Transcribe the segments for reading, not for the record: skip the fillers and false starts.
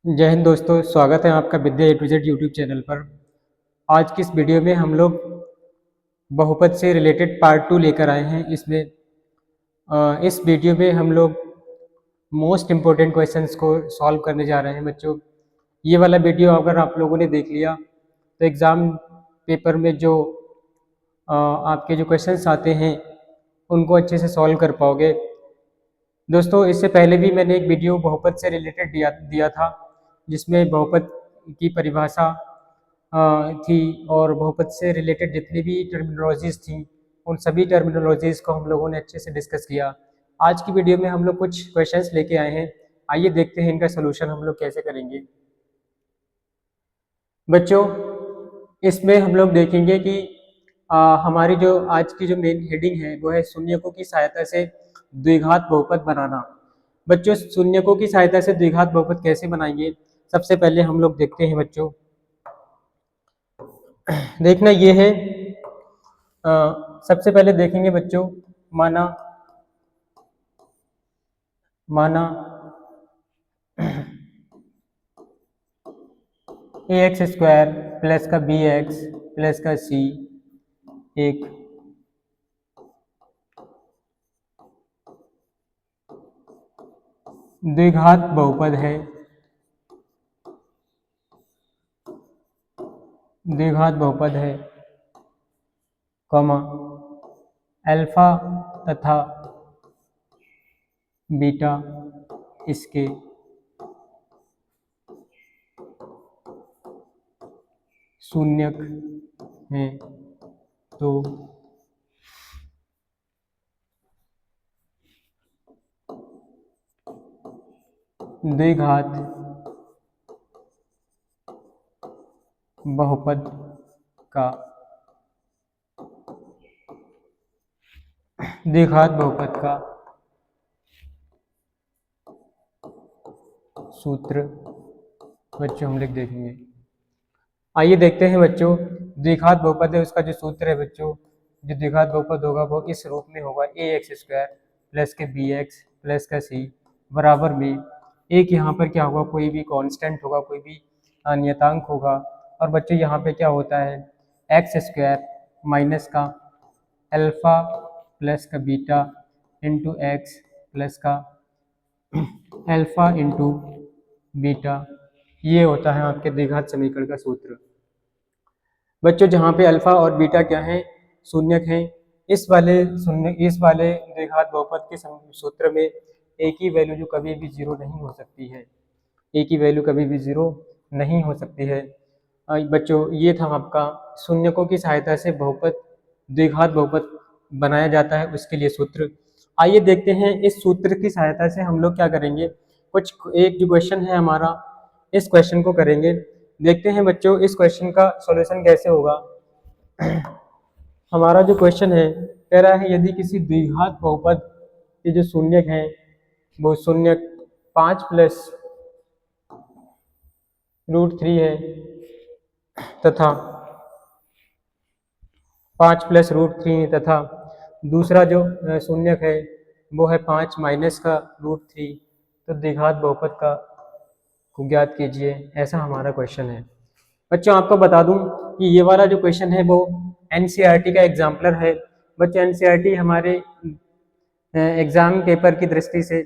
जय हिंद दोस्तों, स्वागत है आपका विद्या ए टू जेड यूट्यूब चैनल पर। आज की इस वीडियो में हम लोग बहुपद से रिलेटेड पार्ट 2 लेकर आए हैं। इस वीडियो में हम लोग मोस्ट इम्पोर्टेंट क्वेश्चंस को सॉल्व करने जा रहे हैं बच्चों। ये वाला वीडियो अगर आप लोगों ने देख लिया तो एग्ज़ाम पेपर में जो आपके जो क्वेश्चंस आते हैं उनको अच्छे से सॉल्व कर पाओगे। दोस्तों, इससे पहले भी मैंने एक वीडियो बहुपद से रिलेटेड दिया था, जिसमें बहुपद की परिभाषा थी और बहुपद से रिलेटेड जितनी भी टर्मिनोलॉजीज़ थी उन सभी टर्मिनोलॉजीज़ को हम लोगों ने अच्छे से डिस्कस किया। आज की वीडियो में हम लोग कुछ क्वेश्चंस लेके आए हैं। आइए देखते हैं इनका सोल्यूशन हम लोग कैसे करेंगे। बच्चों, इसमें हम लोग देखेंगे कि हमारी जो आज की जो मेन हेडिंग है वो है शून्यकों की सहायता से द्विघात बहुपद बनाना। बच्चों, शून्यकों की सहायता से द्विघात बहुपद कैसे बनाएंगे, सबसे पहले हम लोग देखते हैं बच्चों। देखना ये है, सबसे पहले देखेंगे बच्चों, माना माना ए एक्स स्क्वायर प्लस का बी एक्स प्लस का सी एक द्विघात बहुपद है। द्विघात बहुपद है, कॉमा अल्फा तथा बीटा इसके शून्यक हैं। तो द्विघात बहुपद का द्विघात बहुपद का सूत्र बच्चों हम लोग देखेंगे। आइए देखते हैं बच्चों, द्विघात बहुपद है उसका जो सूत्र है बच्चों, जो द्विघात बहुपद होगा वो इस रूप में होगा, ए एक्स स्क्वायर प्लस के बी एक्स प्लस का सी बराबर में एक यहाँ पर क्या होगा, कोई भी कांस्टेंट होगा, कोई भी नियतांक होगा। और बच्चों यहाँ पे क्या होता है, एक्स स्क्वायर माइनस का अल्फा प्लस का बीटा इंटू एक्स प्लस का अल्फा इंटू बीटा, ये होता है आपके द्विघात समीकरण का सूत्र। बच्चों, जहाँ पे अल्फा और बीटा क्या है, शून्यक हैं। इस वाले द्विघात बहुपद के सूत्र में एक ही वैल्यू जो कभी भी जीरो नहीं हो सकती है, एक ही वैल्यू कभी भी जीरो नहीं हो सकती है। बच्चों, ये था आपका शून्यकों की सहायता से बहुपद द्विघात बहुपद बनाया जाता है, उसके लिए सूत्र। आइए देखते हैं इस सूत्र की सहायता से हम लोग क्या करेंगे। कुछ एक जो क्वेश्चन है हमारा, इस क्वेश्चन को करेंगे। देखते हैं बच्चों इस क्वेश्चन का सॉल्यूशन कैसे होगा। हमारा जो क्वेश्चन है कह रहा है, यदि किसी द्विघात बहुपद के जो शून्यक हैं वो शून्यक 5 प्लस √3 है तथा 5 प्लस √3 तथा दूसरा जो शून्यक है वो है 5 माइनस का √3, तो द्विघात बहुपद का को ज्ञात कीजिए, ऐसा हमारा क्वेश्चन है। बच्चों, आपको बता दूं कि ये वाला जो क्वेश्चन है वो एनसीईआरटी का एग्जाम्पलर है। बच्चों, एनसीईआरटी हमारे एग्जाम पेपर की दृष्टि से,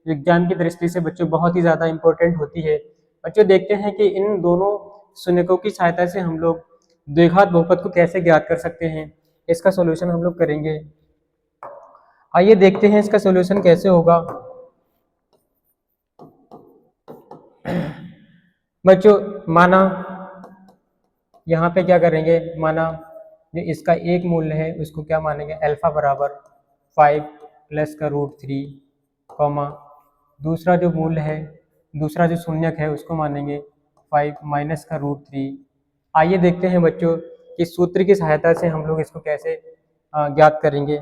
विज्ञान की दृष्टि से बच्चों बहुत ही ज़्यादा इम्पोर्टेंट होती है। बच्चों, देखते हैं कि इन दोनों शून्यकों की सहायता से हम लोग द्विघात बहुपद को कैसे ज्ञात कर सकते हैं, इसका सॉल्यूशन हम लोग करेंगे। आइए देखते हैं इसका सॉल्यूशन कैसे होगा। बच्चों, माना यहाँ पे क्या करेंगे, माना जो इसका एक मूल्य है उसको क्या मानेंगे, अल्फा बराबर 5 प्लस का √3, कॉमा दूसरा जो मूल्य है, दूसरा जो शून्यक है उसको मानेंगे 5 माइनस का √3। आइए देखते हैं बच्चों कि सूत्र की सहायता से हम लोग इसको कैसे ज्ञात करेंगे।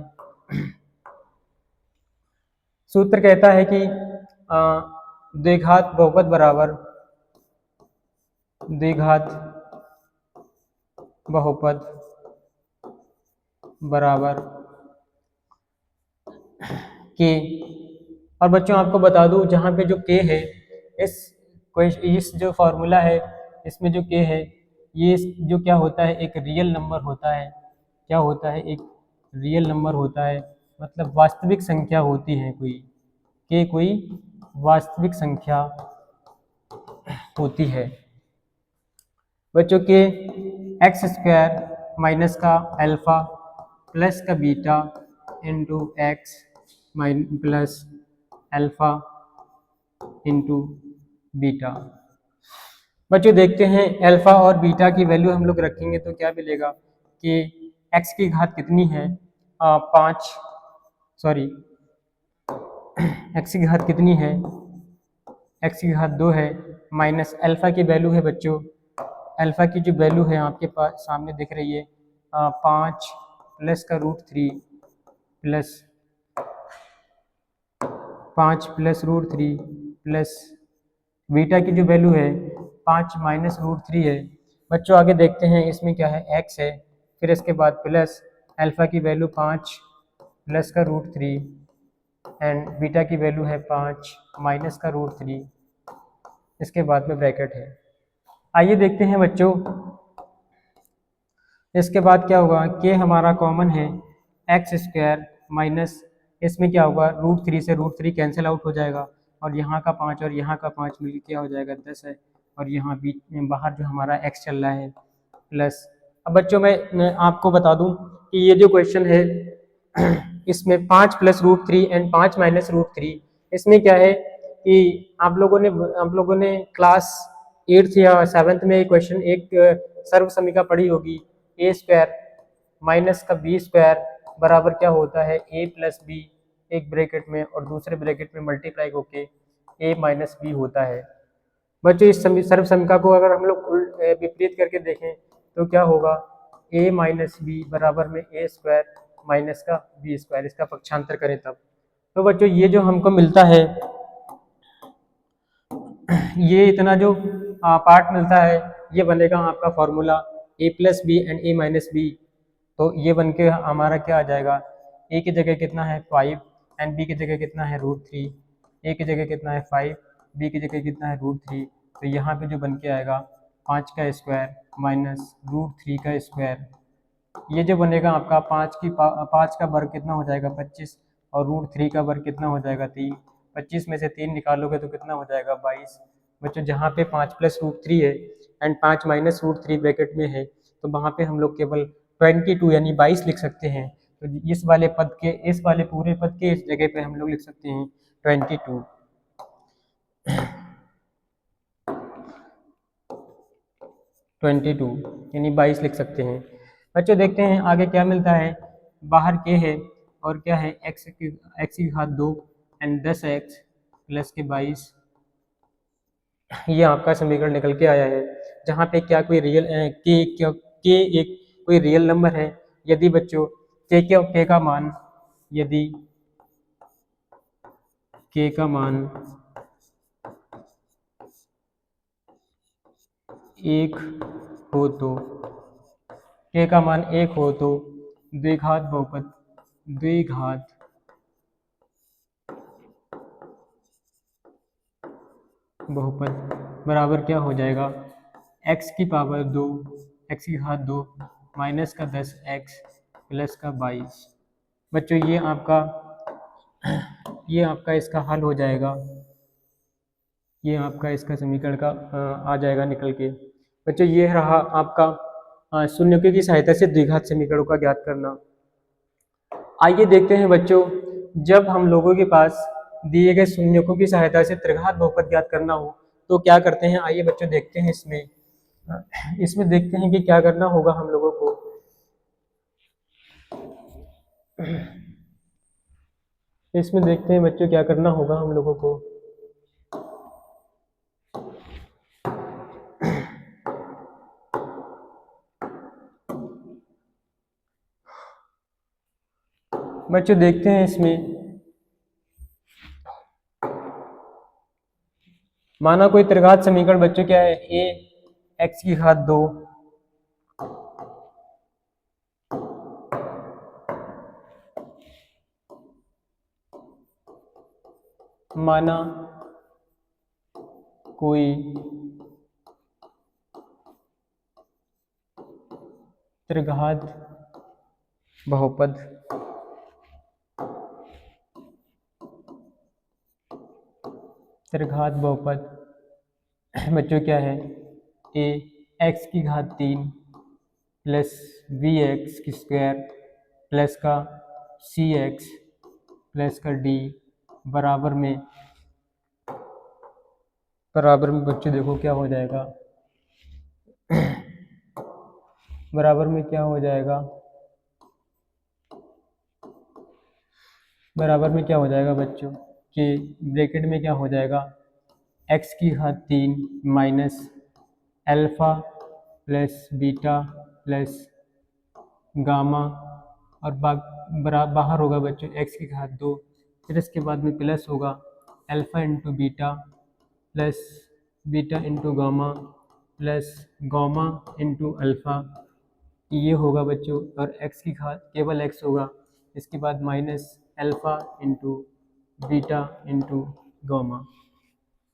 सूत्र कहता है कि द्विघात बहुपद बराबर द्विघात बहुपद बराबर के, और बच्चों आपको बता दूं जहाँ पे जो के है, इस कोई इस जो फॉर्मूला है इसमें जो के है, ये जो क्या होता है, एक रियल नंबर होता है। क्या होता है? एक रियल नंबर होता है, मतलब वास्तविक संख्या होती है कोई, के कोई वास्तविक संख्या होती है। बच्चों के एक्स स्क्वायर माइनस का अल्फा प्लस का beta into x plus alpha into beta. बच्चों देखते हैं अल्फा और बीटा की वैल्यू हम लोग रखेंगे तो क्या मिलेगा कि एक्स की घात कितनी है, 5, सॉरी एक्स की घात कितनी है, एक्स की घात 2 है, माइनस अल्फा की वैल्यू है बच्चों, अल्फा की जो वैल्यू है आपके पास सामने दिख रही है 5 प्लस का root 3 plus 5 plus root 3 plus beta की जो वैल्यू है 5 माइनस रूट 3 है। बच्चों आगे देखते हैं इसमें क्या है, एक्स है, फिर इसके बाद प्लस अल्फा की वैल्यू 5 प्लस का रूट 3 एंड बीटा की वैल्यू है 5 माइनस का रूट 3, इसके बाद में ब्रैकेट है। आइए देखते हैं बच्चों इसके बाद क्या होगा, के हमारा कॉमन है, एक्स स्क्वायर माइनस इसमें क्या होगा, रूट 3 से रूट 3 कैंसिल आउट हो जाएगा और यहाँ का 5 और यहाँ का 5 मिल क्या हो जाएगा 10 है, और यहाँ बीच में बाहर जो हमारा एक्स चल रहा है प्लस। अब बच्चों मैं आपको बता दूं कि ये जो क्वेश्चन है इसमें 5 plus root 3 and 5 minus root 3, इसमें क्या है कि आप लोगों ने क्लास 8th या 7th में क्वेश्चन एक सर्व समीकरण पढ़ी होगी, ए स्क्वायर माइनस का बी स्क्वायर बराबर क्या होता है, ए प्लस बी एक ब्रैकेट में और दूसरे ब्रैकेट में मल्टीप्लाई होके ए माइनस बी होता है। बच्चों इस सर्व समीकरण को अगर हम लोग विपरीत करके देखें तो क्या होगा, ए माइनस बी बराबर में ए स्क्वायर माइनस का बी स्क्वायर, इसका पक्षांतर करें तब। तो बच्चों ये जो हमको मिलता है, ये इतना जो पार्ट मिलता है ये बनेगा आपका formula a plus b and a minus b. तो ये बन के हमारा क्या आ जाएगा, ए की जगह कितना है 5 एंड बी की जगह कितना है रूट 3, ए की जगह कितना है 5, बी की जगह कितना है रूट 3। तो यहाँ पे जो बन के आएगा 5 का स्क्वायर माइनस रूट 3 का स्क्वायर, ये जो बनेगा आपका 5 का वर्ग कितना हो जाएगा 25 और रूट 3 का वर्ग कितना हो जाएगा 3, 25 में से 3 निकालोगे तो कितना हो जाएगा 22। बच्चों जहाँ पे 5 प्लस रूट 3 है एंड 5 माइनस रूट 3 ब्रैकेट में है तो वहाँ पे हम लोग केवल 22 यानी 22 लिख सकते हैं। तो इस वाले पूरे पद के इस जगह पे हम लोग लिख सकते हैं 22 यानी 22 लिख सकते हैं। बच्चों देखते हैं आगे क्या मिलता है, बाहर के है और क्या है एक्स की घात 2 एंड 10x प्लस के 22, ये आपका समीकरण निकल के आया है जहाँ पे क्या कोई रियल के एक कोई रियल नंबर है। यदि बच्चों के का मान, यदि के का मान 1 हो तो, के का मान 1 हो तो द्विघात बहुपद बराबर क्या हो जाएगा, x की पावर 2 x की घात 2 माइनस का 10x प्लस का 22। बच्चों ये आपका इसका हल हो जाएगा, ये आपका इसका समीकरण का आ जाएगा निकल के। बच्चों ये रहा आपका शून्यकों की सहायता से द्विघात समीकरणों का ज्ञात करना। आइए देखते हैं बच्चों, जब हम लोगों के पास दिए गए शून्यकों की सहायता से त्रिघात बहुपद ज्ञात करना हो तो क्या करते हैं। आइए बच्चों देखते हैं इसमें देखते हैं कि क्या करना होगा हम लोगों को। इसमें देखते हैं बच्चों क्या करना होगा हम लोगों को। बच्चों देखते हैं इसमें, माना कोई त्रिघात समीकरण बच्चों क्या है, ए एक्स की घात 2 माना कोई त्रिघात बहुपद बच्चों क्या है, ए एक्स की घात 3 प्लस बी एक्स की स्क्वायर प्लस का सी एक्स प्लस का डी बराबर में बच्चों देखो क्या हो जाएगा, बराबर में क्या हो जाएगा, बराबर में क्या हो जाएगा बच्चों कि ब्रैकेट में क्या हो जाएगा, एक्स की घात 3 minus alpha plus beta plus gamma और बाहर होगा बच्चों एक्स की घात 2, फिर इसके बाद में प्लस होगा alpha into beta plus beta into gamma plus gamma into alpha, ये होगा बच्चों, और एक्स की घात केवल एक्स होगा, इसके बाद minus alpha into beta into gamma.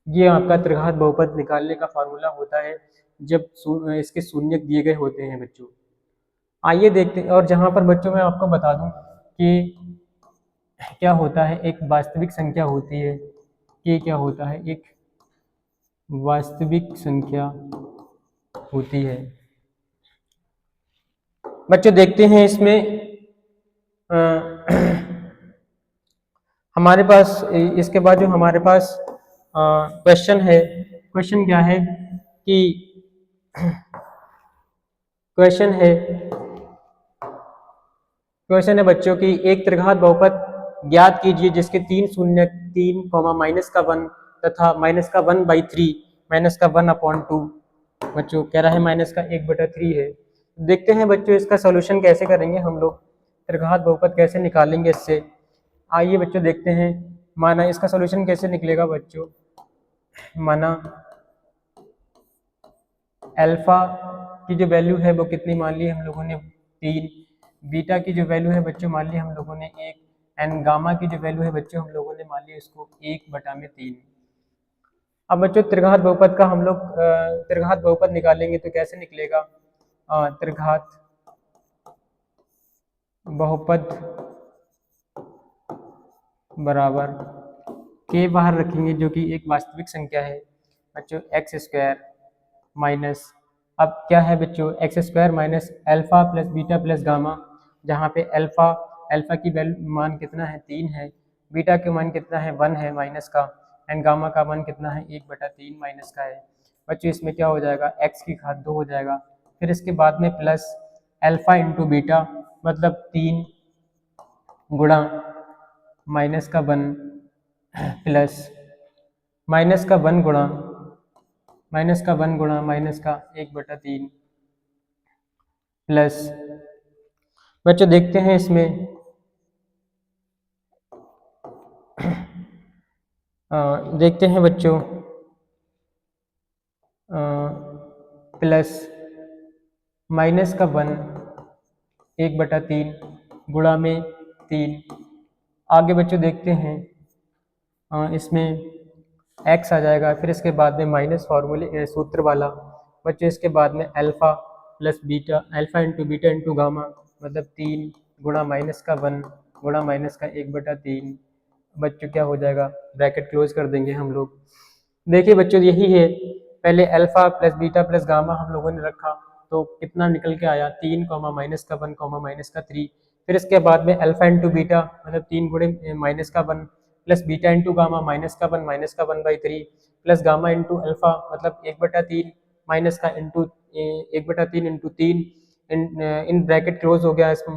ये आपका त्रिघात बहुपद निकालने का फार्मूला होता है जब इसके शून्य दिए गए होते हैं बच्चों। आइए देखते हैं, और जहाँ पर बच्चों मैं आपको बता दूं कि क्या होता है, एक वास्तविक संख्या होती है, कि क्या होता है, एक वास्तविक संख्या होती है बच्चों। देखते हैं इसमें हमारे पास इसके बाद जो हमारे पास क्वेश्चन है, क्वेश्चन क्या है कि क्वेश्चन है बच्चों की एक त्रिघात बहुपद ज्ञात कीजिए जिसके 3 शून्य 3 माइनस का 1 तथा माइनस का 1/3 माइनस का 1/2 बच्चों कह रहा है माइनस का 1/3 है। देखते हैं बच्चों इसका सॉल्यूशन कैसे करेंगे हम लोग, त्रिघात बहुपद कैसे निकालेंगे इससे। आइए बच्चों देखते हैं, माना इसका सॉल्यूशन कैसे निकलेगा बच्चों, माना अल्फा की जो वैल्यू है वो कितनी मान ली हम लोगों ने 3, बीटा की जो वैल्यू है बच्चों मान ली हम लोगों ने 1, एंड गामा की जो वैल्यू है बच्चों हम लोगों ने मान ली इसको 1/3। अब बच्चों त्रिघात बहुपद का हम लोग त्रिघात बहुपद निकालेंगे तो कैसे निकलेगा, त्रिघात बहुपद बराबर के बाहर रखेंगे जो कि एक वास्तविक संख्या है बच्चों, एक्स स्क्वायर माइनस, अब क्या है बच्चों, x square minus alpha plus beta plus gamma, जहाँ पे अल्फा की वैल्यू मान कितना है 3 है, बीटा का मान कितना है 1 है माइनस का, एंड गामा का मान कितना है 1/3 माइनस का है बच्चों। इसमें क्या हो जाएगा, एक्स की घात 2 हो जाएगा, फिर इसके बाद में प्लस अल्फा इंटू बीटा मतलब 3 गुणा माइनस का 1 प्लस माइनस का 1 गुणा माइनस का 1/3 प्लस बच्चों देखते हैं इसमें देखते हैं बच्चों प्लस माइनस का 1 1/3 गुणा में 3, आगे बच्चों देखते हैं इसमें x आ जाएगा, फिर इसके बाद में माइनस फार्मूले सूत्र वाला बच्चों, इसके बाद में alpha plus beta, alpha into beta into gamma मतलब 3 गुणा माइनस का 1 गुणा माइनस का 1/3 बच्चों क्या हो जाएगा, ब्रैकेट क्लोज कर देंगे हम लोग। देखिए बच्चों यही है, पहले alpha plus beta plus gamma हम लोगों ने रखा तो कितना निकल के आया 3 माइनस का 1 माइनस का 3, फिर इसके बाद में अल्फा इंटू बीटा मतलब 3 गुणे माइनस का 1 plus beta into gamma minus का 1/3 प्लस गामा इंटू अल्फा मतलब 1/3 माइनस का into 1/3 into 3 in bracket close हो गया, इसमें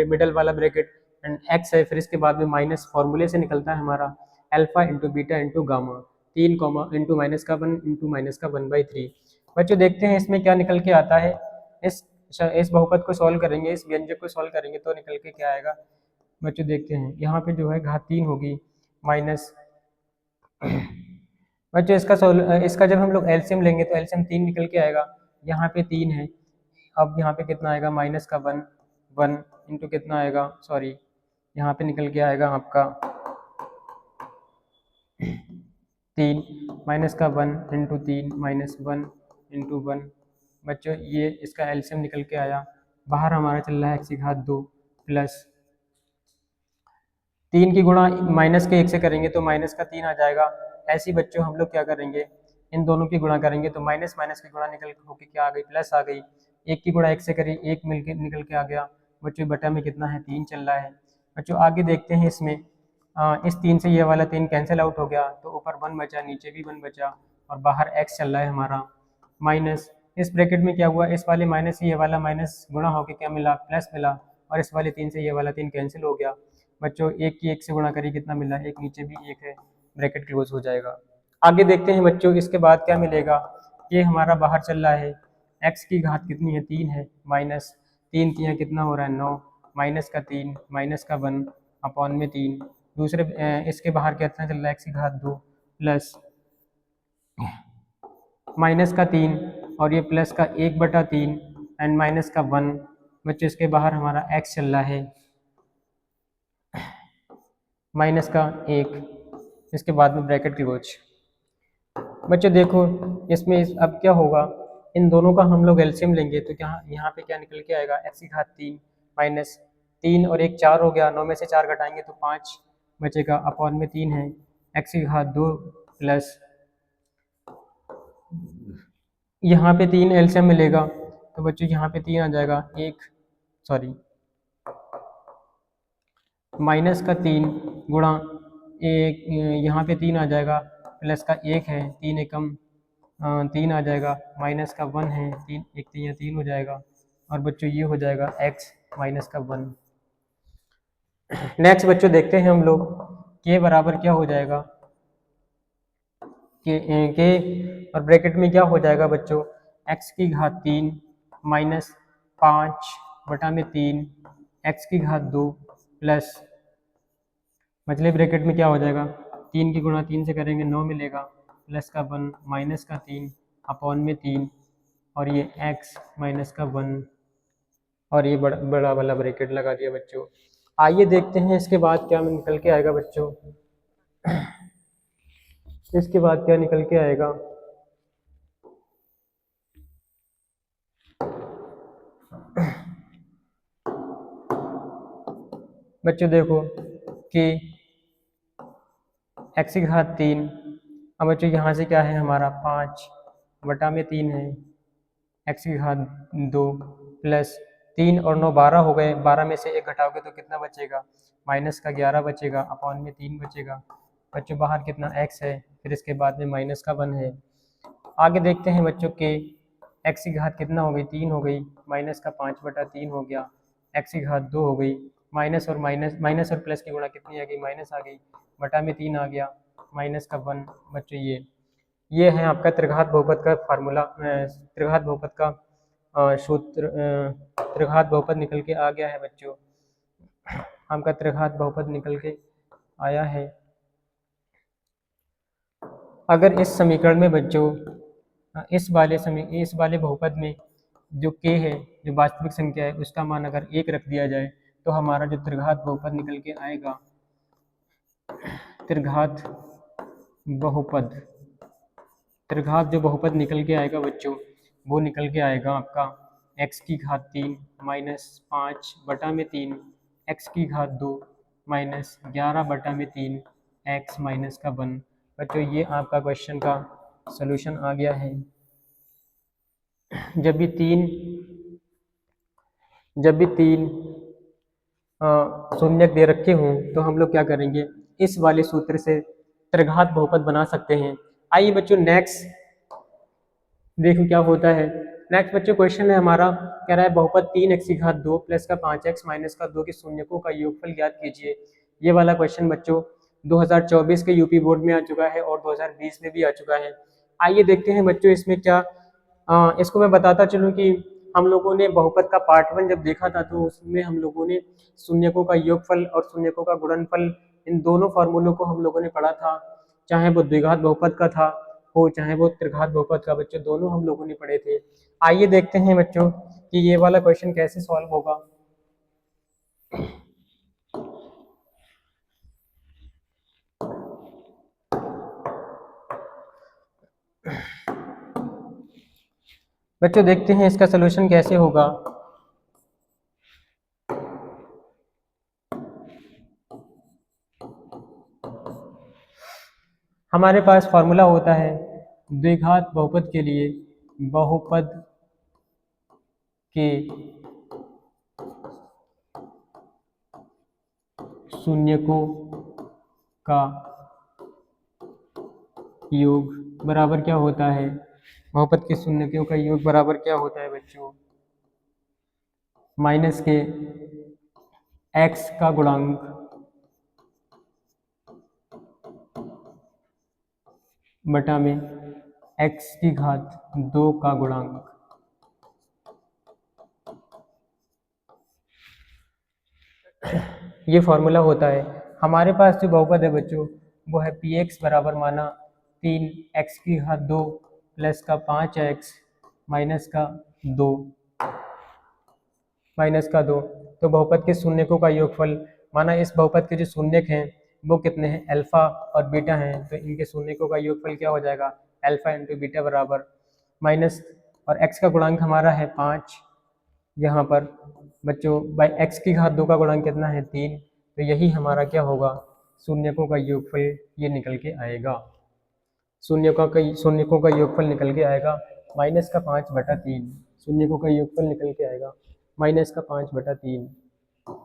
मिडल वाला ब्रैकेट एंड एक्स है, फिर इसके बाद में माइनस फॉर्मूले से निकलता है हमारा alpha into beta into gamma 3 into minus का 1 इंटू माइनस का 1/3। बच्चों देखते हैं इसमें क्या निकल के आता है, इस बहुपद को सॉल्व करेंगे, इस व्यंजक को सॉल्व करेंगे तो निकल के क्या आएगा बच्चों। देखते हैं यहाँ पे जो है घात 3 होगी माइनस बच्चों इसका जब हम लोग एलसीएम लेंगे तो एलसीएम 3 निकल के आएगा, यहाँ पे 3 है, अब यहाँ पे कितना आएगा माइनस का 1 इंटू कितना आएगा, सॉरी यहाँ पे निकल के आएगा आपका 3 माइनस का 1 इंटू 3 माइनस 1 इंटू 1। बच्चों ये इसका एलसीएम निकल के आया, बाहर हमारा चल रहा है x की घात 2 प्लस 3 की गुणा माइनस के 1 से करेंगे तो माइनस का 3 आ जाएगा। ऐसे ही बच्चों हम लोग क्या करेंगे, इन दोनों की गुणा करेंगे तो माइनस माइनस की गुणा निकल होके क्या आ गई, प्लस आ गई। 1 की गुणा 1 से करी, 1 मिल के निकल के आ गया। बच्चों बटा में कितना है, 3 चल रहा है। बच्चों आगे देखते हैं इसमें, इस 3 से ये वाला 3 कैंसिल आउट हो गया तो ऊपर 1 बचा, नीचे भी 1 बचा और बाहर x चल रहा है हमारा माइनस। इस ब्रैकेट में क्या हुआ, इस वाले माइनस से ये वाला माइनस गुणा होके क्या मिला, प्लस मिला और इस वाले 3 से ये वाला 3 कैंसिल हो गया। बच्चों 1 की 1 से गुणा करिए कितना मिला, 1 नीचे भी 1 है, ब्रैकेट क्लोज हो जाएगा। आगे देखते हैं बच्चों, इसके बाद क्या मिलेगा, ये हमारा बाहर चल रहा है x की घात कितनी है, 3 है, माइनस 3 3 कितना हो रहा है 9, माइनस का 3 माइनस का 1 अपॉन में 3। दूसरे इसके बाहर कितना चल रहा है, x की घात 2 प्लस माइनस का 3 और ये प्लस का 1/3 एंड माइनस का 1। बच्चों इसके बाहर हमारा x चल रहा है माइनस का 1, इसके बाद में ब्रैकेट क्लोज। बच्चों देखो इसमें अब क्या होगा, इन दोनों का हम लोग एलसीएम लेंगे तो क्या यहाँ पे क्या निकल के आएगा, x की घात 3 माइनस 3 और 1 4 हो गया, 9 में से 4 घटाएंगे तो 5 बचेगा, अपॉन में 3 है, x की घात 2 प्लस यहाँ पे 3 एलसीएम मिलेगा तो बच्चों यहाँ पे 3 आ जाएगा, माइनस का 3 गुणा एक, यहाँ पे 3 आ जाएगा, प्लस का 1 है, 3 एकम 3 आ जाएगा, माइनस का 1 है, 3 1 3 3 हो जाएगा और बच्चों ये हो जाएगा x माइनस का 1। नेक्स्ट बच्चों देखते हैं हम लोग k बराबर क्या हो जाएगा, के और ब्रैकेट में क्या हो जाएगा बच्चों, x की घात 3 माइनस 5/3 x की घात 2 प्लस मछली ब्रैकेट में क्या हो जाएगा, 3 की गुणा 3 से करेंगे 9 मिलेगा, प्लस का 1 माइनस का 3 अपॉन में 3 और ये x माइनस का 1 और ये बड़ा वाला ब्रैकेट लगा दिया बच्चों। आइए देखते हैं इसके बाद क्या निकल के आएगा बच्चों, इसके बाद क्या निकल के आएगा, बच्चों देखो कि x की घात 3, अब बच्चों यहाँ से क्या है हमारा 5/3 है, x की घात 2 प्लस 3 और 9 12 हो गए, 12 में से 1 घटाओगे तो कितना बचेगा, माइनस का 11 बचेगा, अपॉन में 3 बचेगा। बच्चों बाहर कितना x है, फिर इसके बाद में माइनस का 1 है। आगे देखते हैं बच्चों के x की घात कितना हो गई, 3 हो गई, माइनस का 5/3 हो गया, x की घात 2 हो गई, माइनस और माइनस और प्लस की गुणा कितनी आ गई, माइनस आ गई, बटा में 3 आ गया, माइनस का 1। बच्चों ये है आपका त्रिघात बहुपद का फार्मूला, त्रिघात बहुपद का सूत्र, त्रिघात बहुपद निकल के आ गया है बच्चों, आपका त्रिघात बहुपद निकल के आया है। अगर इस समीकरण में बच्चों इस वाले बहुपद में जो k है, जो वास्तविक संख्या है, उसका मान अगर 1 रख दिया जाए तो हमारा जो त्रिघात बहुपद निकल के आएगा, त्रिघात जो बहुपद निकल के आएगा बच्चों, वो निकल के आएगा आपका x की घात 3 माइनस 5/3 x की घात 2 माइनस 11/3 x माइनस का 1। बच्चों ये आपका क्वेश्चन का सॉल्यूशन आ गया है। जब भी तीन शून्यक दे रखे हों तो हम लोग क्या करेंगे, इस वाले सूत्र से त्रिघात बहुपद बना सकते हैं। आइए बच्चों नेक्स्ट देखो क्या होता है। नेक्स्ट बच्चों क्वेश्चन है हमारा, कह रहा है बहुपद 3x की घात 2 प्लस का 5x माइनस का 2 के शून्यकों का योगफल ज्ञात कीजिए। ये वाला क्वेश्चन बच्चों 2024 के यूपी बोर्ड में आ चुका है और 2020 में भी आ चुका है। आइए देखते हैं बच्चों इसमें क्या, इसको मैं बताता चलूँ कि हम लोगों ने बहुपद का पार्ट 1 जब देखा था तो उसमें हम लोगों ने शून्यकों का योगफल और शून्यकों का गुणनफल, इन दोनों फार्मूलों को हम लोगों ने पढ़ा था, चाहे वो द्विघात बहुपद का था हो चाहे वो त्रिघात बहुपद का, बच्चों दोनों हम लोगों ने पढ़े थे। आइए देखते हैं बच्चों कि ये वाला क्वेश्चन कैसे सॉल्व होगा। बच्चों देखते हैं इसका सलूशन कैसे होगा। हमारे पास फॉर्मूला होता है द्विघात बहुपद के लिए, बहुपद के शून्यकों का योग बराबर क्या होता है, बहुपद के शून्यकों का योग बराबर क्या होता है बच्चों, माइनस के x का गुणांक बटा में x की घात 2 का गुणांक। ये फॉर्मूला होता है। हमारे पास जो बहुपद है बच्चों वो है पी एक्स बराबर माना 3x की घात 2 प्लस का 5x माइनस का 2 तो बहुपद के शून्यकों का योगफल माना इस बहुपद के जो शून्यक हैं वो कितने हैं, अल्फा और बीटा हैं, तो इनके शून्यकों का योगफल क्या हो जाएगा, अल्फा इंटू बीटा बराबर माइनस, और x का गुणांक हमारा है 5 यहाँ पर बच्चों, बाई x की घात 2 का गुणांक कितना है 3, तो यही हमारा क्या होगा, शून्यकों का योगफल ये निकल के आएगा। शून्यकों का योगफल निकल के आएगा माइनस का 5/3, शून्यकों का योगफल निकल के आएगा माइनस का 5/3।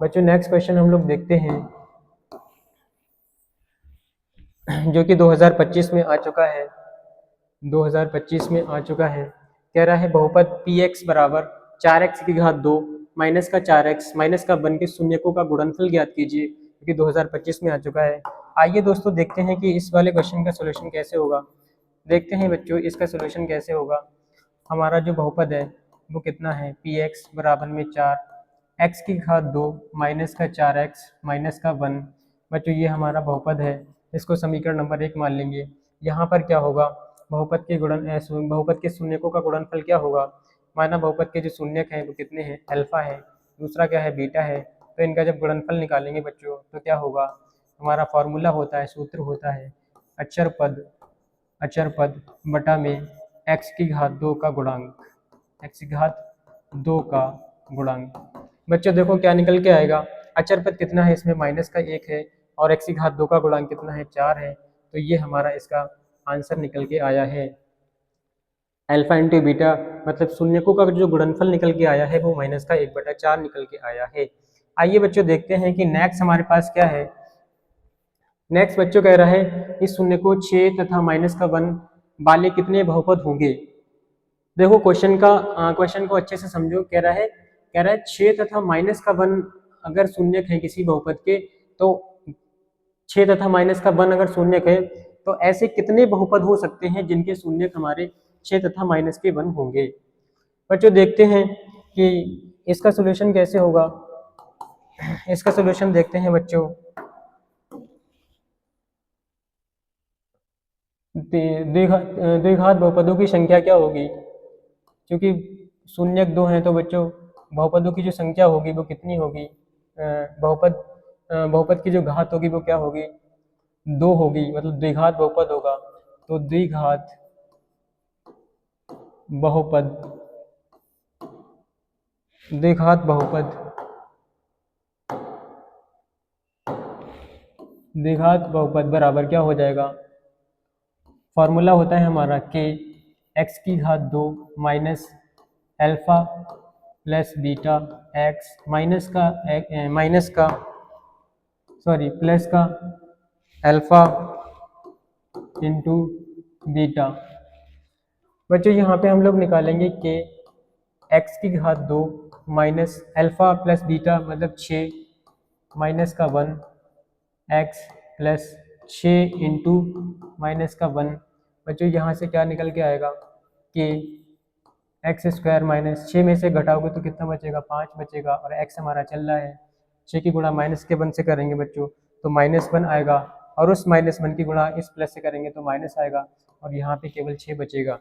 बच्चों नेक्स्ट क्वेश्चन हम लोग देखते हैं जो कि 2025 में आ चुका है, 2025 में आ चुका है। कह रहा है बहुपद पी एक्स बराबर 4x की घात 2 माइनस का 4x माइनस का 1 के शून्यकों का गुणनफल ज्ञात कीजिए, क्योंकि 2025 में आ चुका है। आइए दोस्तों देखते हैं कि इस वाले क्वेश्चन का सोल्यूशन कैसे होगा। देखते हैं बच्चों इसका सोल्यूशन कैसे होगा। हमारा जो बहुपद है वो कितना है, पी एक्स बराबर में 4x की घात 2 माइनस का 4x माइनस का 1। बच्चों ये हमारा बहुपद है, इसको समीकरण नंबर 1 मान लेंगे। यहाँ पर क्या होगा, बहुपद के शून्यकों का गुणनफल क्या होगा, माना बहुपद के जो शून्यक हैं वो कितने हैं, अल्फा है, दूसरा क्या है बीटा है, तो इनका जब गुणनफल निकालेंगे बच्चों तो क्या होगा, हमारा फॉर्मूला होता है, सूत्र होता है अचर पद बटा में x की घात 2 का गुणांक, x की घात 2 का गुणांक। बच्चों देखो क्या निकल के आएगा, अचर पद कितना है इसमें माइनस का 1 है और x की घात 2 का गुणांक कितना है 4 है, तो ये हमारा इसका आंसर निकल के आया है। अल्फा इंटू बीटा मतलब शून्यकों का जो गुणनफल निकल के आया है वो माइनस का 1/4 निकल के आया है। आइए बच्चों देखते हैं कि नेक्स्ट हमारे पास क्या है। नेक्स्ट बच्चों कह रहा है इस शून्य को 6 तथा माइनस का 1 वाले कितने बहुपद होंगे। देखो क्वेश्चन को अच्छे से समझो। कह रहा है 6 तथा माइनस का 1 अगर शून्यक है किसी बहुपद के, तो 6 तथा माइनस का 1 अगर शून्यक है तो ऐसे कितने बहुपद हो सकते हैं जिनके शून्यक हमारे 6 तथा माइनस के 1 होंगे। बच्चों देखते हैं कि इसका सोल्यूशन कैसे होगा। इसका सोल्यूशन देखते हैं बच्चों। द्विघात बहुपदों की संख्या क्या होगी, क्योंकि शून्यक 2 हैं तो बच्चों बहुपदों की जो संख्या होगी वो कितनी होगी, बहुपद की जो घात होगी वो क्या होगी, 2 होगी, मतलब द्विघात बहुपद होगा। तो द्विघात बहुपद बराबर क्या हो जाएगा, फॉर्मूला होता है हमारा के x की घात 2 minus alpha plus beta x plus का अल्फा इंटू बीटा। बच्चों यहाँ पे हम लोग निकालेंगे के x की घात 2 माइनस अल्फा प्लस बीटा मतलब 6 माइनस का 1 x प्लस 6 इंटू माइनस का 1। बच्चों यहाँ से क्या निकल के आएगा कि x² माइनस 6 में से घटाओगे तो कितना बचेगा, 5 बचेगा, और x हमारा चल रहा है 6 की गुणा माइनस के 1 से करेंगे बच्चों तो -1 आएगा, और उस -1 की गुणा इस प्लस से करेंगे तो माइनस आएगा, और यहाँ पे केवल 6 बचेगा।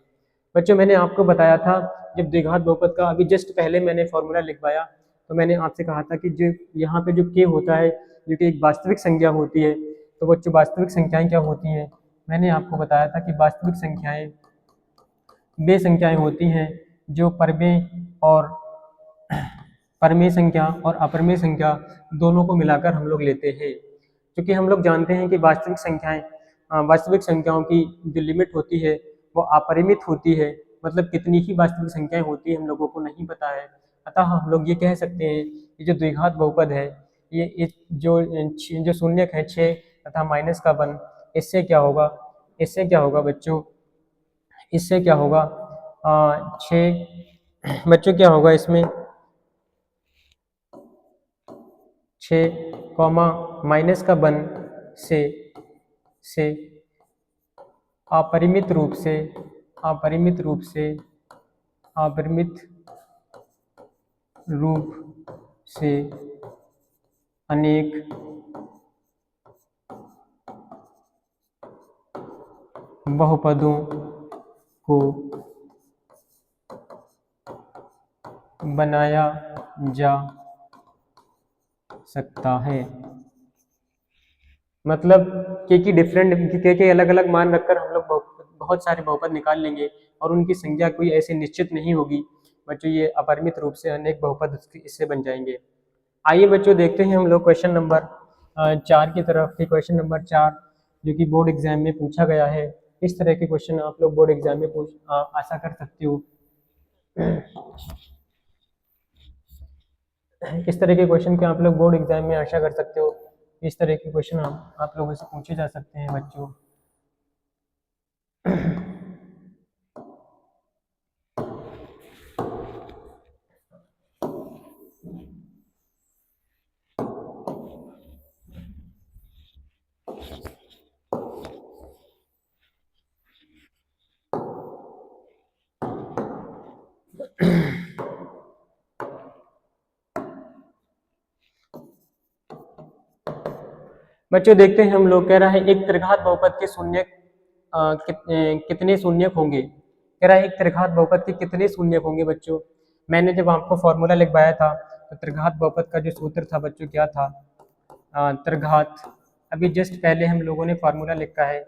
बच्चों मैंने आपको बताया था जब द्विघात बहुपद का अभी जस्ट पहले मैंने फॉर्मूला लिखवाया तो मैंने आपसे कहा था कि जो यहाँ पे जो k होता है जो कि एक वास्तविक संख्या होती है, तो बच्चों वास्तविक संख्याएं क्या होती हैं, मैंने आपको बताया था कि वास्तविक संख्याएं वे संख्याएं होती हैं जो परमेय और परमेय संख्या और अपरमेय संख्या दोनों को मिलाकर हम लोग लेते हैं। क्योंकि हम लोग जानते हैं कि वास्तविक संख्याओं की जो लिमिट होती है वो अपरिमित होती है, मतलब कितनी ही वास्तविक संख्याएं होती है हम लोगों को नहीं पता है। अतः हम लोग ये कह सकते हैं कि जो द्विघात बहुपद है ये जो शून्यक है 6 तथा माइनस का 1, इससे क्या होगा, इससे क्या होगा बच्चों, इससे क्या होगा 6 बच्चों क्या होगा इसमें 6 कॉमा माइनस का 1 से अपरिमित रूप से अपरिमित रूप से अपरिमित रूप से अनेक बहुपदों को बनाया जा सकता है। मतलब के अलग अलग मान रखकर हम लोग बहुत सारे बहुपद निकाल लेंगे और उनकी संख्या कोई ऐसे निश्चित नहीं होगी बच्चों, ये अपरिमित रूप से अनेक बहुपद इससे बन जाएंगे। आइए बच्चों देखते हैं हम लोग क्वेश्चन नंबर 4 की तरफ। क्वेश्चन नंबर 4 जो कि बोर्ड एग्जाम में पूछा गया है। इस तरह के क्वेश्चन आप लोग बोर्ड एग्जाम में आशा कर सकते हो। इस तरह के क्वेश्चन के आप लोग बोर्ड एग्जाम में आशा कर सकते हो। इस तरह के क्वेश्चन आप लोगों से पूछे जा सकते हैं बच्चों। बच्चों देखते हैं हम लोग, कह रहा है एक त्रिघात बहुपद के शून्य कितने शून्यक होंगे। कह रहा है एक त्रिघात बहुपद के कितने शून्यक होंगे बच्चों। मैंने जब आपको फॉर्मूला लिखवाया था तो त्रिघात बहुपद का जो सूत्र था बच्चों क्या था, त्रिघात, अभी जस्ट पहले हम लोगों ने फॉर्मूला लिखा है,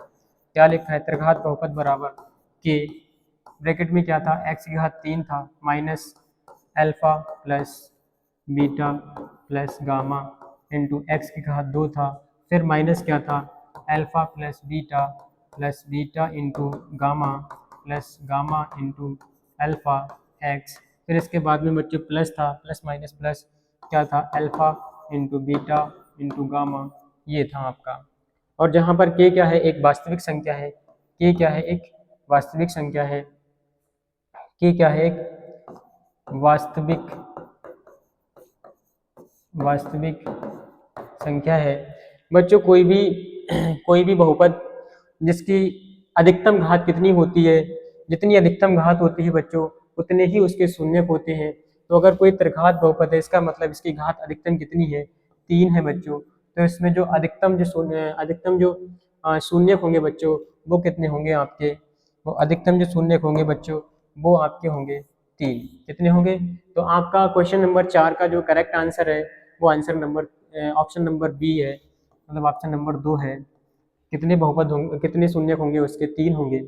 क्या लिखा है, त्रिघात बहुपद बराबर के ब्रैकेट में क्या था, x की घात 3 था minus alpha plus beta plus gamma into x की घात 2 था, फिर माइनस क्या था, alpha plus beta into gamma into alpha x, फिर इसके बाद में बच्चों प्लस था, प्लस माइनस प्लस क्या था, alpha into beta into gamma, ये था आपका। और जहाँ पर के क्या है, एक वास्तविक संख्या है, के क्या है, एक वास्तविक संख्या है, के क्या है, एक वास्तविक संख्या है बच्चों। कोई भी बहुपद जिसकी अधिकतम घात कितनी होती है, जितनी अधिकतम घात होती है बच्चों उतने ही उसके शून्यक होते हैं। तो अगर कोई त्रिघात बहुपद है इसका मतलब इसकी घात अधिकतम कितनी है, 3 है बच्चों। तो इसमें जो अधिकतम जो शून्यक होंगे बच्चों वो कितने होंगे आपके, वो अधिकतम जो शून्यक होंगे बच्चों वो आपके होंगे 3। कितने होंगे, तो आपका क्वेश्चन नंबर 4 का जो करेक्ट आंसर है वो answer number option number b है, मतलब ऑप्शन नंबर 2 है। कितने बहुपद होंगे, कितने शून्यक होंगे उसके, 3 होंगे।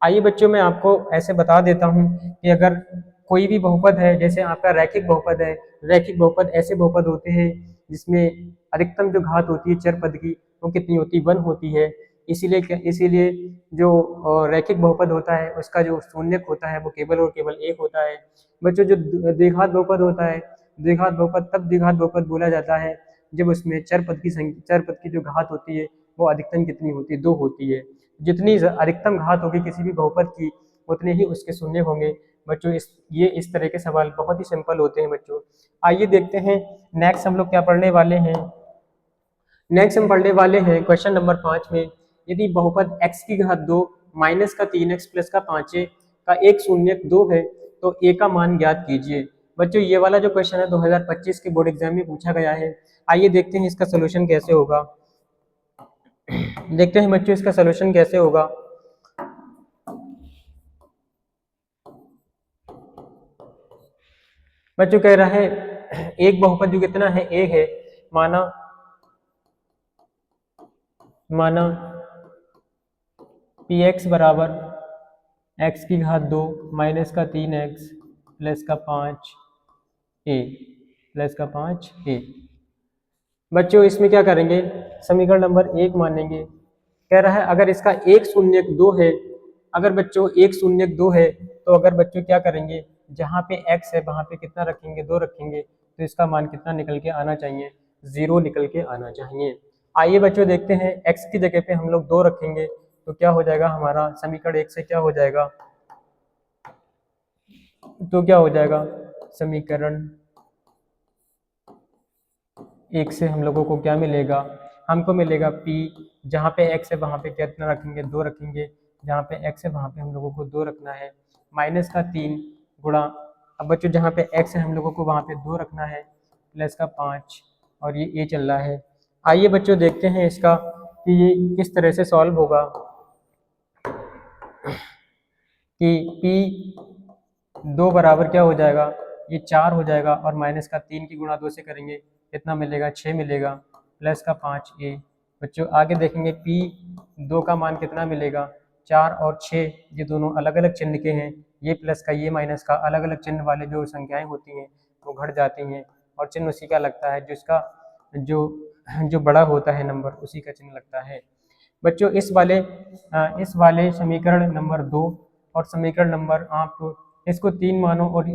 आइए बच्चों मैं आपको ऐसे बता देता हूँ कि अगर कोई भी बहुपद है, जैसे आपका रैखिक बहुपद है, रैखिक बहुपद ऐसे बहुपद होते हैं जिसमें अधिकतम जो घात होती है चर पद की वो कितनी होती है, 1 होती है। इसीलिए जो रैखिक बहुपद होता है उसका जो शून्यक होता है वो केवल और केवल 1 होता है बच्चों। जो द्विघात बहुपद होता है, द्विघात बहुपद तब द्विघात बहुपद बोला जाता है जब उसमें चर पद की जो घात होती है वो अधिकतम कितनी होती है, 2 होती है। जितनी अधिकतम घात होगी किसी भी बहुपद की उतने ही उसके शून्य होंगे बच्चों। इस तरह के सवाल बहुत ही सिंपल होते हैं बच्चों। आइए देखते हैं नेक्स्ट हम लोग क्या पढ़ने वाले हैं। नेक्स्ट हम पढ़ने वाले हैं क्वेश्चन नंबर 5 में, यदि बहुपद x की घात 2 माइनस का 3x प्लस का 5a का एक शून्यक 2 है तो a का मान ज्ञात कीजिए। बच्चों ये वाला जो क्वेश्चन है 2025 के बोर्ड एग्जाम में पूछा गया है। आइए देखते हैं इसका सोल्यूशन कैसे होगा। देखते हैं बच्चों इसका सोल्यूशन कैसे होगा। बच्चों कह रहा है एक बहुपद जो कितना है, a है, माना px बराबर x की घात 2 माइनस का 3x प्लस का 5a प्लस का 5a। बच्चों इसमें क्या करेंगे, समीकरण नंबर 1 मानेंगे। कह रहा है अगर इसका 1 0 2 है, अगर बच्चों 1 0 2 है तो अगर बच्चों क्या करेंगे, जहाँ पे x है वहाँ पे कितना रखेंगे, 2 रखेंगे, तो इसका मान कितना निकल के आना चाहिए, 0 निकल के आना चाहिए। आइए बच्चों देखते हैं, x की जगह पे हम लोग 2 रखेंगे तो क्या हो जाएगा, हमारा समीकरण 1 से क्या हो जाएगा, तो क्या हो जाएगा, समीकरण 1 से हम लोगों को क्या मिलेगा, हमको मिलेगा p, जहाँ पे x है वहाँ पे कितना रखेंगे, 2 रखेंगे, जहाँ पे x है वहाँ पे हम लोगों को 2 रखना है, माइनस का 3 गुणा, अब बच्चों जहाँ पे x है हम लोगों को वहाँ पे 2 रखना है, प्लस का 5, और ये a चल रहा है। आइए बच्चों देखते हैं इसका कि ये किस तरह से सॉल्व होगा, कि p 2 बराबर क्या हो जाएगा, ये 4 हो जाएगा, और माइनस का 3 की गुणा 2 से करेंगे कितना मिलेगा, 6 मिलेगा, प्लस का 5a। बच्चों आगे देखेंगे p 2 का मान कितना मिलेगा, 4 और 6 ये दोनों अलग अलग चिन्ह के हैं, ये प्लस का ये माइनस का, अलग अलग चिन्ह वाले जो संख्याएं होती हैं वो घट जाती हैं, और चिन्ह उसी का लगता है जिसका जो जो बड़ा होता है नंबर, उसी का चिन्ह लगता है। बच्चों इस वाले समीकरण नंबर 2 और समीकरण नंबर, आप इसको 3 मानो, और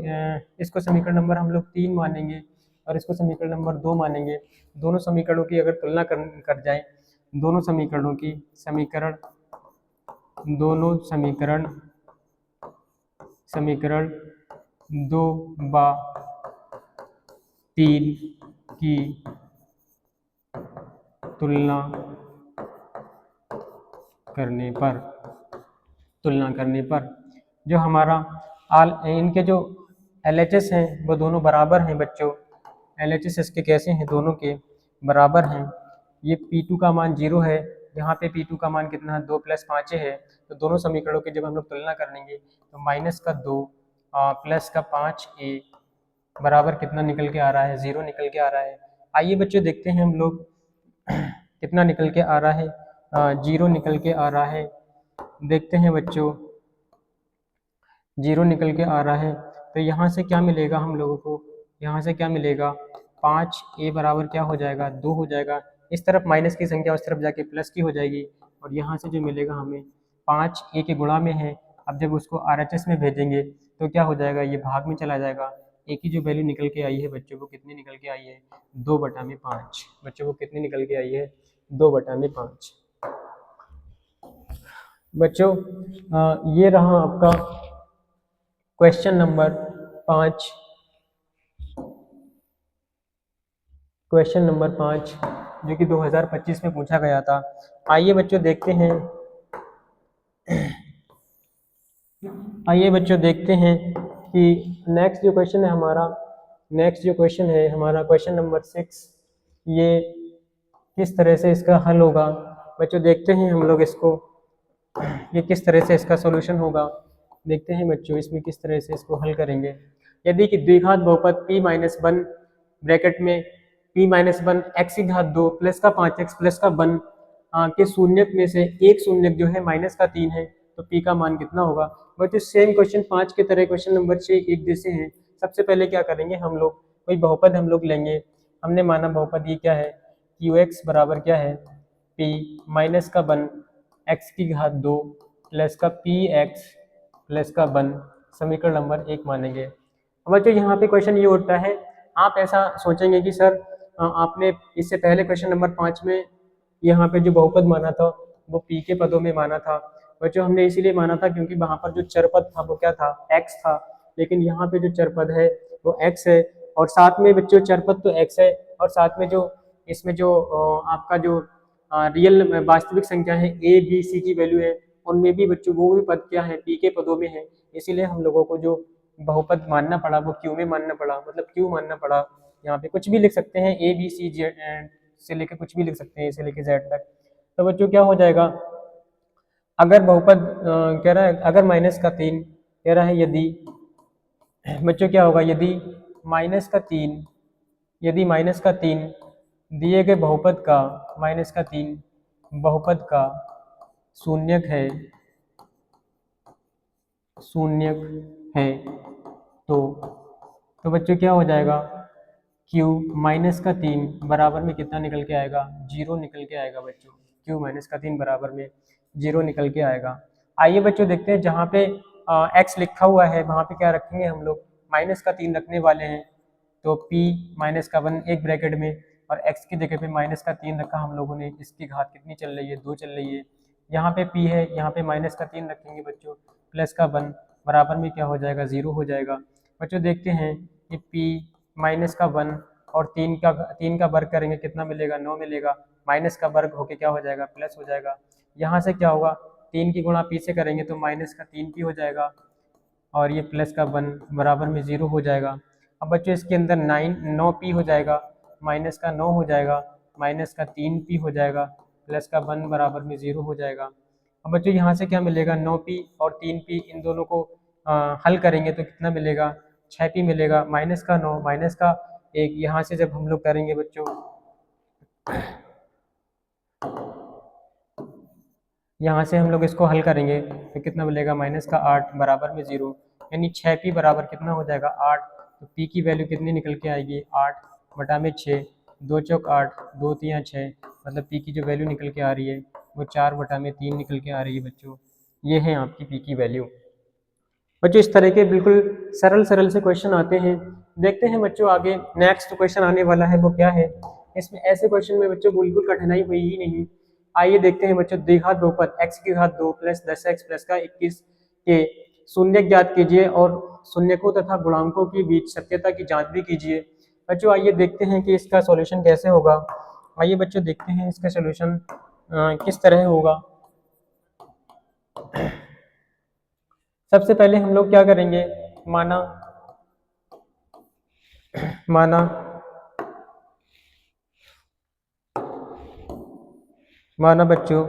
इसको समीकरण नंबर हम लोग 3 मानेंगे और इसको समीकरण नंबर 2 मानेंगे। दोनों समीकरणों की अगर तुलना कर जाए, दोनों समीकरणों की दोनों समीकरण 2 बा 3 की तुलना करने पर जो हमारा इनके जो LHS हैं वो दोनों बराबर हैं बच्चों, LHS इसके कैसे हैं, दोनों के बराबर हैं। ये P2 का मान 0 है, यहाँ पे P2 का मान कितना है, 2 + 5 है, तो दोनों समीकरणों की जब हम लोग तुलना करेंगे तो माइनस का 2 प्लस का 5a बराबर कितना निकल के आ रहा है, 0 निकल के आ रहा है। आइए बच्चों देखते हैं हम लोग कितना निकल के आ रहा है, 0 निकल के आ रहा है। देखते हैं बच्चों, 0 निकल के आ रहा है, तो यहाँ से क्या मिलेगा हम लोगों को, यहाँ से क्या मिलेगा, 5a बराबर क्या हो जाएगा, 2 हो जाएगा, इस तरफ माइनस की संख्या उस तरफ जाके प्लस की हो जाएगी, और यहाँ से जो मिलेगा हमें 5a के गुणा में है, अब जब उसको RHS में भेजेंगे तो क्या हो जाएगा, ये भाग में चला जाएगा। a की जो वैल्यू निकल के आई है बच्चों को, कितनी निकल के आई है, 2/5। बच्चों को कितनी निकल के आई है, 2/5। बच्चों ये रहा आपका क्वेश्चन नंबर 5, क्वेश्चन नंबर 5 जो कि 2025 में पूछा गया था। आइए बच्चों देखते हैं, कि नेक्स्ट जो क्वेश्चन है हमारा क्वेश्चन नंबर 6, ये किस तरह से इसका हल होगा। बच्चों देखते हैं हम लोग इसको, ये किस तरह से इसका सॉल्यूशन होगा, देखते हैं बच्चों इसमें किस तरह से इसको हल करेंगे। यदि कि द्विघात बहुपद p-1 ब्रैकेट में p-1 x⁴ प्लस का 5x प्लस का 1 के शून्यक में से एक शून्यक जो है -3 है, तो p का मान कितना होगा। बच्चों सेम क्वेश्चन 5 की तरह क्वेश्चन नंबर 6 एक जैसे हैं। सबसे पहले क्या करेंगे, हम लोग कोई बहुपद हम लोग लेंगे। हमने माना बहुपद ये क्या है, qx बराबर क्या है, p-1 x⁴ प्लस का px प्लस का 1 समीकरण नंबर 1 मानेंगे। अब बच्चों यहाँ पे क्वेश्चन ये उठता है, आप ऐसा सोचेंगे कि सर आपने इससे पहले क्वेश्चन नंबर 5 में यहाँ पे जो बहुपद माना था वो p के पदों में माना था। बच्चों हमने इसीलिए माना था क्योंकि वहाँ पर जो चरपद था वो क्या था, x था, लेकिन यहाँ पे जो चरपद है वो x है, और साथ में बच्चों चरपद तो x है, और साथ में जो इसमें जो आपका जो रियल वास्तविक संख्या है a b c की वैल्यू है, उनमें भी बच्चों वो भी पद क्या है, p के पदों में है। इसीलिए हम लोगों को जो बहुपद मानना पड़ा वो q में मानना पड़ा, मतलब q मानना पड़ा। यहाँ पे कुछ भी लिख सकते हैं, a b c z से लेकर कुछ भी लिख सकते हैं, a से लेकर z तक। तो बच्चों क्या हो जाएगा, अगर बहुपद कह रहा है, अगर -3 कह रहा है, यदि बच्चों क्या होगा, यदि -3 दिए गए बहुपद का -3 बहुपद का शून्यक है तो बच्चों क्या हो जाएगा, q माइनस का 3 बराबर में कितना निकल के आएगा, 0 निकल के आएगा बच्चों। q माइनस का 3 बराबर में 0 निकल के आएगा। आइए बच्चों देखते हैं, जहाँ पे x लिखा हुआ है वहाँ पे क्या रखेंगे हम लोग, माइनस का 3 रखने वाले हैं। तो p माइनस का 1 एक ब्रैकेट में, और x की जगह पे माइनस का 3 रखा हम लोगों ने। इसकी घात कितनी चल रही है, 2 चल रही है। यहाँ पे p है, यहाँ पे माइनस का 3 रखेंगे बच्चों, प्लस का 1 बराबर में क्या हो जाएगा, 0 हो जाएगा। बच्चों देखते हैं कि p माइनस का 1 और 3 का वर्ग करेंगे कितना मिलेगा, 9 मिलेगा। माइनस का वर्ग होके क्या हो जाएगा, प्लस हो जाएगा। यहाँ से क्या होगा, 3 की गुणा p से करेंगे तो माइनस का 3p हो जाएगा, और ये प्लस का 1 बराबर में 0 हो जाएगा। अब बच्चों इसके अंदर 9p हो जाएगा, माइनस का 9 हो जाएगा, माइनस का 3p हो जाएगा, प्लस का 1 बराबर में 0 हो जाएगा। अब बच्चों यहाँ से क्या मिलेगा, 9p और 3p, इन दोनों को हल करेंगे तो कितना मिलेगा, 6p मिलेगा। माइनस का 9 माइनस का 1, यहाँ से जब हम लोग करेंगे बच्चों, यहाँ से हम लोग इसको हल करेंगे तो कितना मिलेगा, माइनस का 8 बराबर में 0, यानी 6p बराबर कितना हो जाएगा, 8। तो p की वैल्यू कितनी निकल के आएगी, 8 बटा में 6, 2 चौक 8, 2 3 6, मतलब p की जो वैल्यू निकल के आ रही है वो 4 बटा में 3 निकल के आ रही है बच्चों। ये है आपकी p की वैल्यू। बच्चों इस तरह के बिल्कुल सरल सरल से क्वेश्चन आते हैं। देखते हैं बच्चों आगे नेक्स्ट क्वेश्चन आने वाला है वो क्या है। इसमें ऐसे क्वेश्चन में बच्चों बिल्कुल कठिनाई हुई ही नहीं। आइए देखते हैं बच्चों, द्विघात बहुपद x की घात 2 प्लस 10x प्लस का 21 के शून्य ज्ञात कीजिए और शून्यकों तथा गुणांकों के बीच सत्यता की जांच भी कीजिए। बच्चों आइए देखते हैं कि इसका सॉल्यूशन कैसे होगा। आइए बच्चों देखते हैं इसका सॉल्यूशन किस तरह होगा। सबसे पहले हम लोग क्या करेंगे, माना माना माना बच्चों,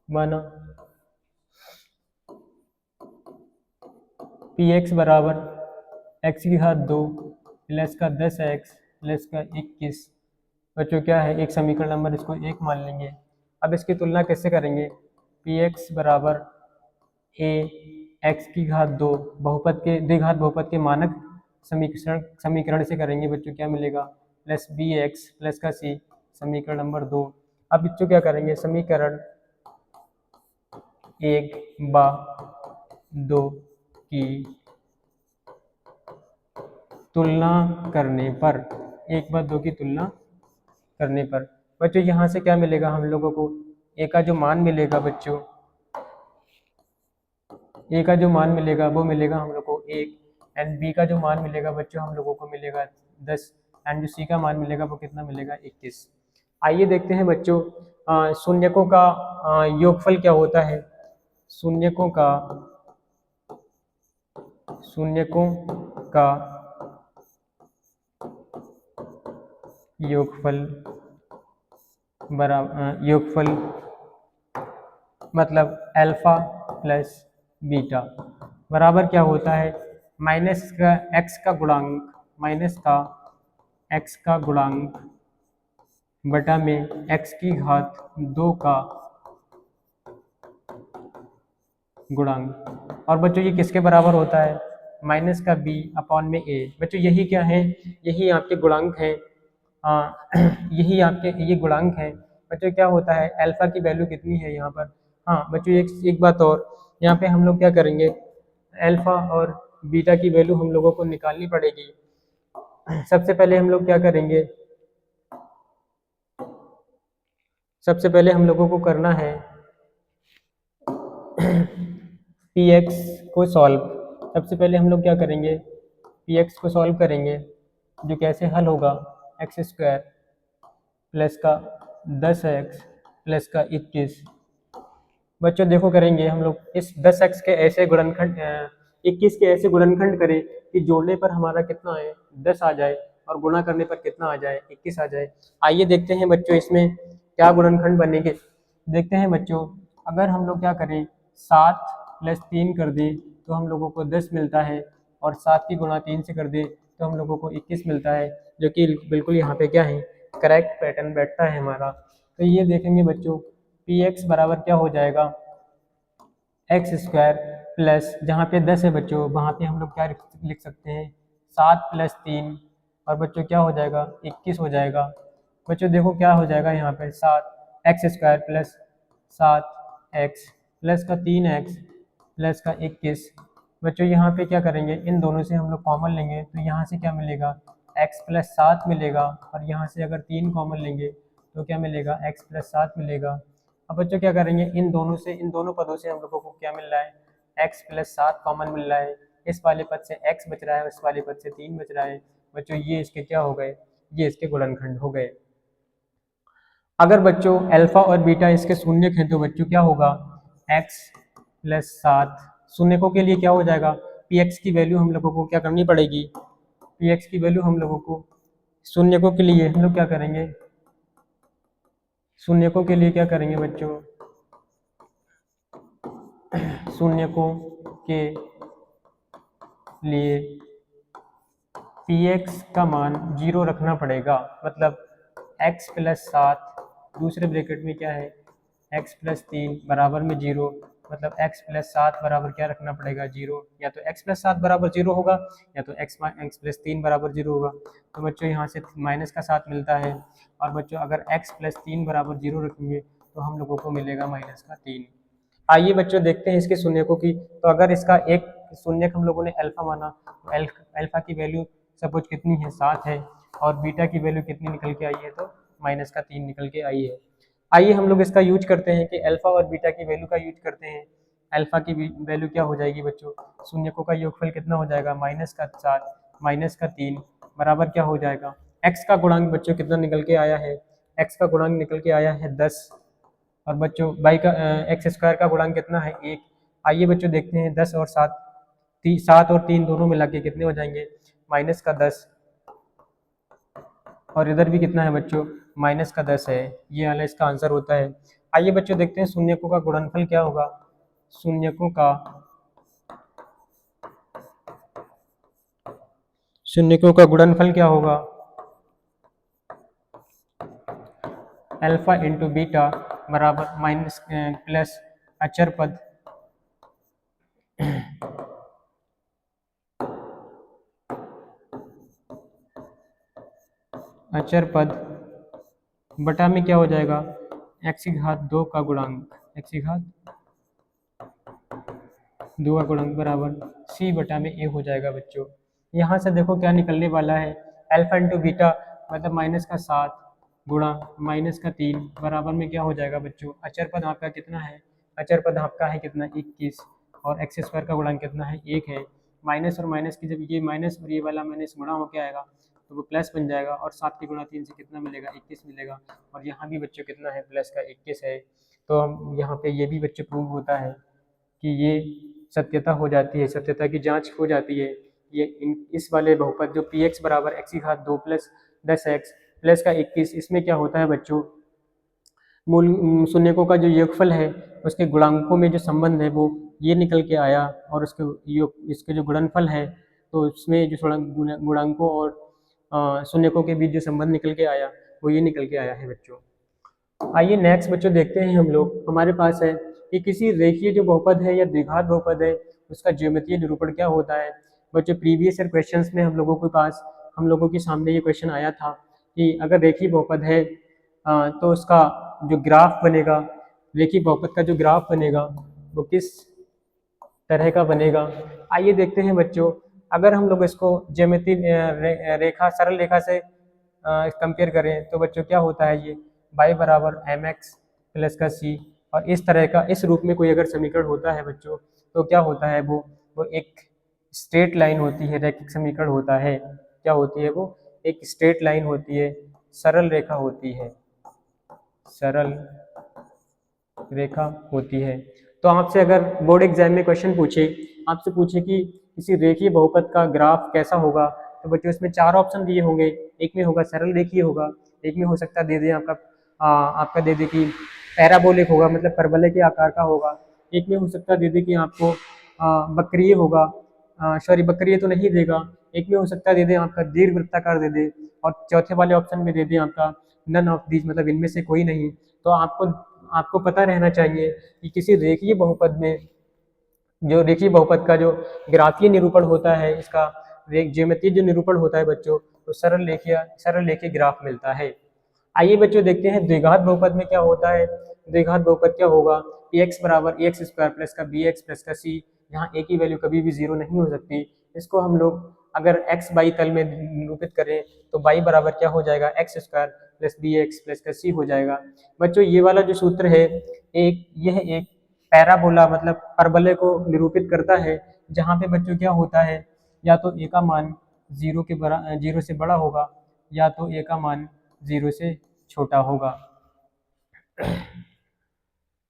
माना px बराबर x की घात 2 प्लस का 10x प्लस का 21। बच्चों क्या है, एक समीकरण नंबर इसको 1 मान लेंगे। अब इसकी तुलना कैसे करेंगे, px बराबर a x की घात 2 बहुपद के द्विघात बहुपद के मानक समीकरण से करेंगे बच्चों, क्या मिलेगा, प्लस bx प्लस का c, समीकरण नंबर 2। अब बच्चों क्या करेंगे, समीकरण 1 बा 2 की तुलना करने पर, 1 बा 2 की तुलना करने पर बच्चों यहाँ से क्या मिलेगा हम लोगों को, a का जो मान मिलेगा बच्चों, a का जो मान मिलेगा वो मिलेगा हम लोग को 1, एंड b का जो मान मिलेगा बच्चों हम लोगों को मिलेगा 10, एंड जो c का मान मिलेगा वो कितना मिलेगा, 21। आइए देखते हैं बच्चों शून्यकों का योगफल क्या होता है। शून्यकों का योगफल मतलब अल्फा प्लस बीटा बराबर क्या होता है, माइनस का x का गुणांक बटा में x की घात 2 का गुणांक। और बच्चों ये किसके बराबर होता है, माइनस का b अपॉन में a। बच्चों यही क्या है, यही आपके गुणांक हैं, यही आपके ये गुणांक हैं। बच्चों क्या होता है, अल्फा की वैल्यू कितनी है यहाँ पर। हाँ बच्चों एक बात और, यहाँ पे हम लोग क्या करेंगे, अल्फा और बीटा की वैल्यू हम लोगों को निकालनी पड़ेगी। सबसे पहले हम लोग क्या करेंगे, सबसे पहले हम लोगों को करना है px को सॉल्व। सबसे पहले हम लोग क्या करेंगे, px को सॉल्व करेंगे, जो कैसे हल होगा, x² प्लस का 10x प्लस का 21। बच्चों देखो करेंगे हम लोग इस 10x के ऐसे गुणनखंड 21 के ऐसे गुणनखंड करें कि जोड़ने पर हमारा कितना आए, 10 आ जाए, और गुणा करने पर कितना आ जाए, 21 आ जाए। आइए देखते हैं बच्चों इसमें क्या गुणनखंड बनेंगे। देखते हैं बच्चों, अगर हम लोग क्या करें 7 प्लस 3 कर दें तो हम लोगों को 10 मिलता है, और 7 की गुणा 3 से कर दें तो हम लोगों को 21 मिलता है, जो कि बिल्कुल यहाँ पे क्या है, करेक्ट पैटर्न बैठता है हमारा। तो ये देखेंगे बच्चों, px बराबर क्या हो जाएगा, x² प्लस जहाँ पे 10 है बच्चों वहाँ पे हम लोग क्या लिख सकते हैं 7 + 3 और बच्चों क्या हो जाएगा 21 हो जाएगा। बच्चों देखो क्या हो जाएगा यहाँ पे 7x² प्लस 7x प्लस का 3x प्लस का 21। बच्चों यहाँ पे क्या करेंगे इन दोनों से हम लोग कॉमन लेंगे तो यहाँ से क्या मिलेगा x + 7 मिलेगा और यहाँ से अगर 3 कॉमन लेंगे तो क्या मिलेगा x + 7 मिलेगा। अब बच्चों क्या करेंगे इन दोनों पदों से हम लोगों को क्या मिल रहा है x + 7 कॉमन मिल रहा है। इस वाले पद से x बच रहा है इस वाले पद से 3 बच रहा है। बच्चों ये इसके क्या हो गए ये इसके गुणनखंड हो गए। अगर बच्चों अल्फा और बीटा इसके शून्यक हैं तो बच्चों क्या होगा x + 7 शून्यकों के लिए क्या हो जाएगा px की वैल्यू हम लोगों को क्या करनी पड़ेगी px की वैल्यू हम लोगों को शून्यकों के लिए हम लोग क्या करेंगे शून्यकों के लिए क्या करेंगे बच्चों शून्यकों के लिए px का मान 0 रखना पड़ेगा। मतलब x + 7 दूसरे ब्रैकेट में क्या है x + 3 बराबर में 0 मतलब x + 7 बराबर क्या रखना पड़ेगा 0 या तो x + 7 बराबर 0 होगा या तो x + 3 बराबर 0 होगा। तो बच्चों यहाँ से माइनस का 7 मिलता है और बच्चों अगर x + 3 बराबर 0 रखेंगे तो हम लोगों को मिलेगा माइनस का 3। आइए बच्चों देखते हैं इसके शून्यकों की। तो अगर इसका एक शून्यक हम लोगों ने अल्फा माना तो अल्फा की वैल्यू सपोज कितनी है 7 है और बीटा की वैल्यू कितनी निकल के आई है तो -3 निकल के आई है। आइए हम लोग इसका यूज करते हैं कि अल्फा और बीटा की वैल्यू का यूज करते हैं। अल्फा की वैल्यू क्या हो जाएगी बच्चों शून्यकों का योगफल कितना हो जाएगा -7 -3 बराबर क्या हो जाएगा x का गुणांक बच्चों कितना निकल के आया है x का गुणांक निकल के आया है 10 और बच्चों y का x² का गुणांक कितना है 1। आइए बच्चों देखते हैं 10 और 7 7 और 3 दोनों मिला के कितने हो जाएंगे -10 और इधर भी कितना है बच्चों -10 है। ये वाला इसका आंसर होता है। आइए बच्चों देखते हैं शून्यकों का गुणनफल क्या होगा। शून्यकों का गुणनफल क्या होगा अल्फा इंटू बीटा बराबर माइनस प्लस अचर पद बटा में क्या हो जाएगा x⁻² का गुणांक x⁻² का गुणांक बराबर c बटा में a हो जाएगा बच्चों। यहाँ से देखो क्या निकलने वाला है अल्फा इंटू बीटा मतलब -7 गुणा -3 बराबर में क्या हो जाएगा बच्चों अचर पद आपका कितना है अचर पद आपका है कितना 21 और x² का गुणांक कितना है 1 है। माइनस और माइनस की जब ये माइनस और ये वाला माइनस गुणा होकर आएगा तो वो प्लस बन जाएगा और 7 की गुणा 3 से कितना मिलेगा 21 मिलेगा और यहाँ भी बच्चों कितना है प्लस का 21 है। तो हम यहाँ पे ये भी बच्चों प्रूव होता है कि ये सत्यता हो जाती है सत्यता की जांच हो जाती है। ये इस वाले बहुपद जो px बराबर x⁻² प्लस 10x प्लस का 21 इसमें क्या होता है बच्चों मूल शून्यकों का जो योगफल है उसके गुणांकों में जो संबंध है वो ये निकल के आया और इसके जो गुणनफल है तो उसमें जो थोड़ा गुणांकों और शून्यकों के बीच जो संबंध निकल के आया वो ये निकल के आया है बच्चों। आइए नेक्स्ट बच्चों देखते हैं हम लोग हमारे पास है कि किसी रेखीय जो बहुपद है या द्विघात बहुपद है उसका ज्यामितीय निरूपण क्या होता है। बच्चों प्रीवियस ईयर क्वेश्चंस में हम लोगों के सामने ये क्वेश्चन आया था कि अगर रेखीय बहुपद है तो उसका जो ग्राफ बनेगा रेखीय बहुपद का जो ग्राफ बनेगा वो किस तरह का बनेगा। आइए देखते हैं बच्चों अगर हम लोग इसको ज्यामितीय रेखा सरल रेखा से कंपेयर करें तो बच्चों क्या होता है ये y बराबर mx प्लस का c और इस तरह का इस रूप में कोई अगर समीकरण होता है बच्चों तो क्या होता है वो एक स्ट्रेट लाइन होती है रैखिक समीकरण होता है। क्या होती है वो एक स्ट्रेट लाइन होती है सरल रेखा होती है सरल रेखा होती है। तो आपसे अगर बोर्ड एग्जाम में क्वेश्चन पूछे आपसे पूछे कि किसी रेखीय बहुपद का ग्राफ कैसा होगा तो बच्चों इसमें 4 ऑप्शन दिए होंगे। एक में होगा सरल रेखीय होगा एक में हो सकता दे दे आपका दे दे कि पैराबोलिक होगा मतलब परवलय के आकार का होगा। एक में हो सकता दे दे कि आपको वक्रीय होगा सॉरी वक्रीय तो नहीं देगा। एक में हो सकता दे दे आपका दीर्घवृत्ताकार दे दे और चौथे वाले ऑप्शन में दे दे आपका नन ऑफ दीज मतलब इनमें से कोई नहीं। तो आपको पता रहना चाहिए कि किसी रेखीय बहुपद में जो रेखीय बहुपद का जो ग्राफीय निरूपण होता है, इसका ज्यामितीय जो निरूपण होता है बच्चों, तो सरल रेखीय ग्राफ मिलता है। आइए बच्चों देखते हैं द्विघात बहुपद में क्या होता है। द्विघात बहुपद क्या होगा, एक्स बराबर एक्स स्क्वायर प्लस का बी एक्स प्लस का सी, जहाँ ए की वैल्यू कभी भी जीरो नहीं हो सकती। इसको हम लोग अगर एक्स बाई तल में निरूपित करें तो बाई बराबर क्या हो जाएगा, x square plus B x plus का सी हो जाएगा। बच्चों ये वाला जो सूत्र है, यह एक पैराबोला मतलब परवलय को निरूपित करता है, जहाँ पे बच्चों क्या होता है, या तो ए का मान जीरो से बड़ा होगा, या तो ए का मान जीरो से छोटा होगा।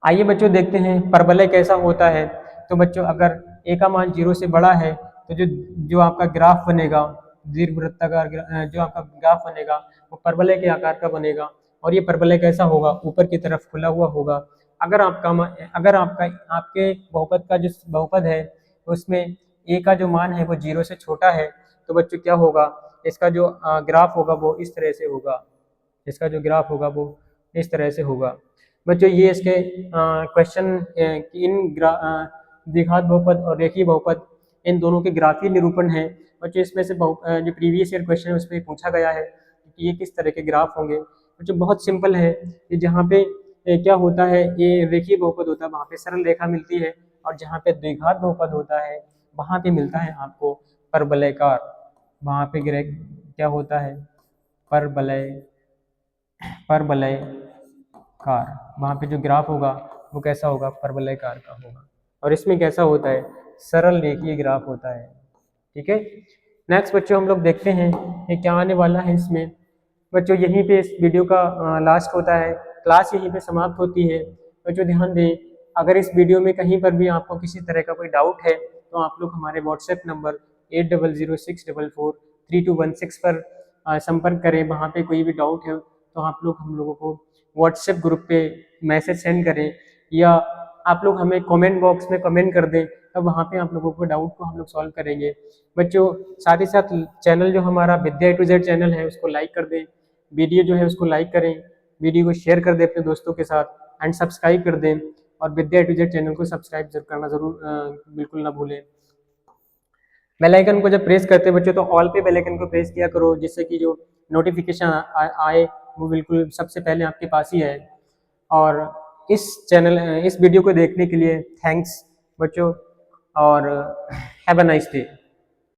आइए बच्चों देखते हैं परवलय कैसा होता है। तो बच्चों अगर ए का मान जीरो से बड़ा है तो जो जो आपका ग्राफ बनेगा, दीर्घवृत्ताकार जो आपका ग्राफ बनेगा वो परवलय के आकार का बनेगा। और ये परवलय कैसा होगा, ऊपर की तरफ खुला हुआ होगा। अगर आपका आपके बहुपद का जो बहुपद है उसमें ए का जो मान है वो जीरो से छोटा है, तो बच्चों क्या होगा, इसका जो ग्राफ होगा वो इस तरह से होगा। इसका जो ग्राफ होगा वो इस तरह से होगा। बच्चों ये इसके क्वेश्चन इन द्विघात बहुपद और रेखीय बहुपद इन दोनों के ग्राफीय निरूपण है। बच्चों इसमें से जो प्रीवियस ईयर क्वेश्चन है उसमें पूछा गया है कि ये किस तरह के ग्राफ होंगे। बच्चों बहुत सिंपल है, कि जहाँ पे क्या होता है, ये रेखीय बहुपद होता है वहाँ पे सरल रेखा मिलती है, और जहाँ पे द्विघात बहुपद होता है वहाँ पे मिलता है आपको परवलयकार। वहाँ पे क्या होता है, परवलयकार। वहाँ पे जो ग्राफ होगा वो कैसा होगा, परवलयकार का होगा। और इसमें कैसा होता है, सरल रेखीय ग्राफ होता है। ठीक है, नेक्स्ट बच्चों हम लोग देखते हैं ये क्या आने वाला है इसमें। बच्चों यहीं पे इस वीडियो का लास्ट होता है, क्लास यहीं पे समाप्त होती है। बच्चों ध्यान दें, अगर इस वीडियो में कहीं पर भी आपको किसी तरह का कोई डाउट है तो आप लोग हमारे व्हाट्सएप नंबर 8006443216 पर संपर्क करें। वहाँ पे कोई भी डाउट है तो आप लोग हम लोगों को व्हाट्सएप ग्रुप पे मैसेज सेंड करें, या आप लोग हमें कमेंट बॉक्स में कमेंट कर दें, तब वहाँ पे आप लोगों को डाउट को हम लोग सॉल्व करेंगे। बच्चों साथ ही साथ चैनल जो हमारा विद्या A to Z चैनल है उसको लाइक कर दें, वीडियो जो है उसको लाइक करें, वीडियो को शेयर कर दें अपने दोस्तों के साथ, एंड सब्सक्राइब कर दें। और विद्या A to Z चैनल को सब्सक्राइब करना जरूर बिल्कुल ना भूलें। बेल आइकन को जब प्रेस करते हैं बच्चों तो ऑल पे बेल आइकन को प्रेस किया करो, जिससे कि जो नोटिफिकेशन आए वो बिल्कुल सबसे पहले आपके पास ही है। और इस वीडियो को देखने के लिए थैंक्स बच्चों, और हैव अ नाइस डे।